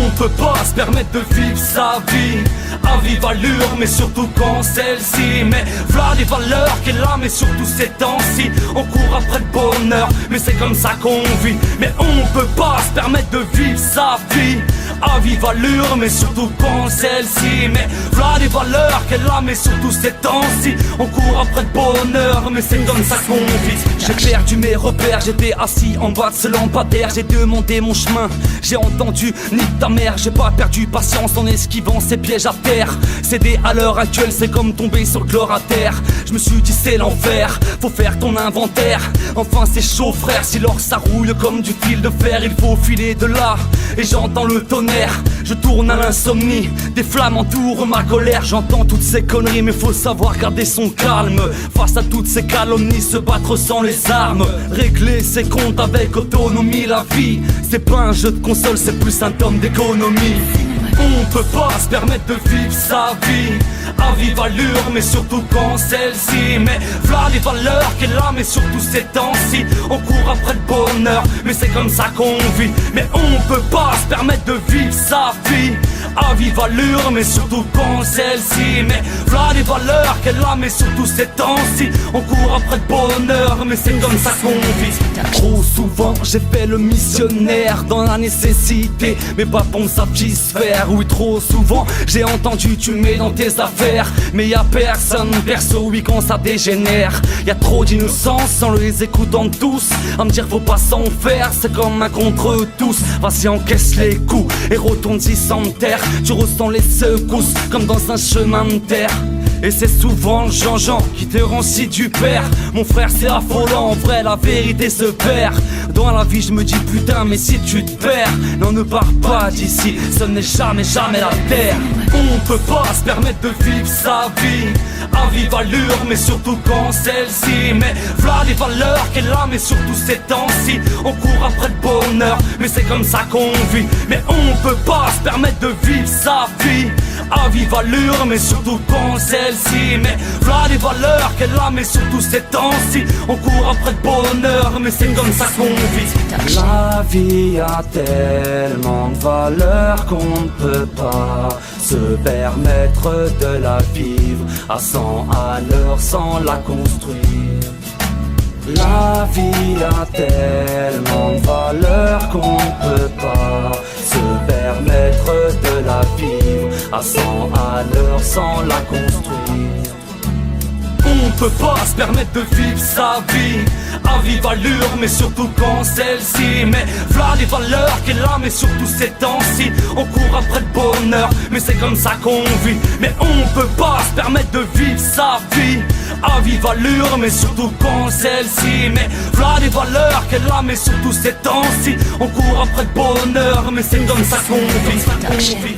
On peut pas se permettre de vivre sa vie à vive allure, mais surtout quand celle-ci. Mais voilà les valeurs qu'elle a, mais surtout ces temps-ci. On court après le bonheur, mais c'est comme ça qu'on vit. Mais on peut pas se permettre de vivre sa vie à vive allure, mais surtout quand celle-ci. Mais voilà les valeurs qu'elle a, mais surtout ces temps-ci. On court après le bonheur, mais c'est comme ça qu'on vit. J'ai perdu mes repères, j'étais assis en bas de ce lampadaire. J'ai demandé mon chemin, j'ai entendu nique ta mère. J'ai pas perdu patience en esquivant ces pièges à terre. Céder à l'heure actuelle, c'est comme tomber sur le chlorataire. Je me suis dit c'est l'enfer, faut faire ton inventaire. Enfin c'est chaud frère, si l'or ça rouille comme du fil de fer, il faut filer de là. Et j'entends le tonnerre, je tourne à l'insomnie. Des flammes entourent ma colère, j'entends toutes ces conneries. Mais faut savoir garder son calme face à toutes ces calomnies, se battre sans les armes, régler ses comptes avec autonomie. La vie, c'est pas un jeu de console, c'est plus un tome d'économie. On peut pas se permettre de vivre sa vie à vive allure, mais surtout quand celle-ci. Mais voilà les valeurs qu'elle a, mais surtout ces temps-ci. On court après le bonheur, mais c'est comme ça qu'on vit. Mais on peut pas se permettre de vivre sa vie à vive allure, mais surtout quand celle-ci. Mais voilà les valeurs qu'elle a, mais surtout ces temps-ci. On court après le bonheur, mais c'est comme ça qu'on vit. Trop souvent j'ai fait le missionnaire dans la nécessité, mais pas pour me satisfaire. Oui, trop souvent j'ai entendu tu mets dans tes affaires, mais y a personne perso, oui, quand ça dégénère. Y a trop d'innocence en les écoutant tous, à me dire faut pas s'en faire, c'est comme un contre tous. Vas-y encaisse les coups et retourne-y sans terre. Tu ressens les secousses comme dans un chemin de terre. Et c'est souvent Jean-Jean qui te rend si du père. Mon frère c'est affolant, en vrai la vérité se perd. Dans la vie je me dis putain mais si tu te perds, non ne pars pas d'ici, ce n'est jamais la terre. On peut pas se permettre de vivre sa vie à vive allure, mais surtout quand celle-ci. Mais voilà les valeurs qu'elle a, mais surtout ces temps-ci. On court après le bonheur, mais c'est comme ça qu'on vit. Mais on peut pas se permettre de vivre sa vie à vive allure, mais surtout quand celle-ci. Mais voilà les valeurs qu'elle a, mais surtout ces temps-ci. On court après le bonheur, mais c'est comme ça qu'on vit. La vie a tellement de valeurs qu'on ne peut pas se permettre de la vivre à 100 à l'heure sans la construire. La vie a tellement de valeurs qu'on ne peut pas se permettre de la vivre à 100 à l'heure sans la construire. On peut pas se permettre de vivre sa vie à vive allure, mais surtout quand celle-ci. Mais voilà les valeurs qu'elle a, mais surtout ces temps-ci. On court après le bonheur, mais c'est comme ça qu'on vit. Mais on peut pas se permettre de vivre sa vie à vive allure, mais surtout quand celle-ci. Mais voilà les valeurs qu'elle a, mais surtout ces temps-ci. On court après le bonheur, mais c'est comme ça qu'on vit.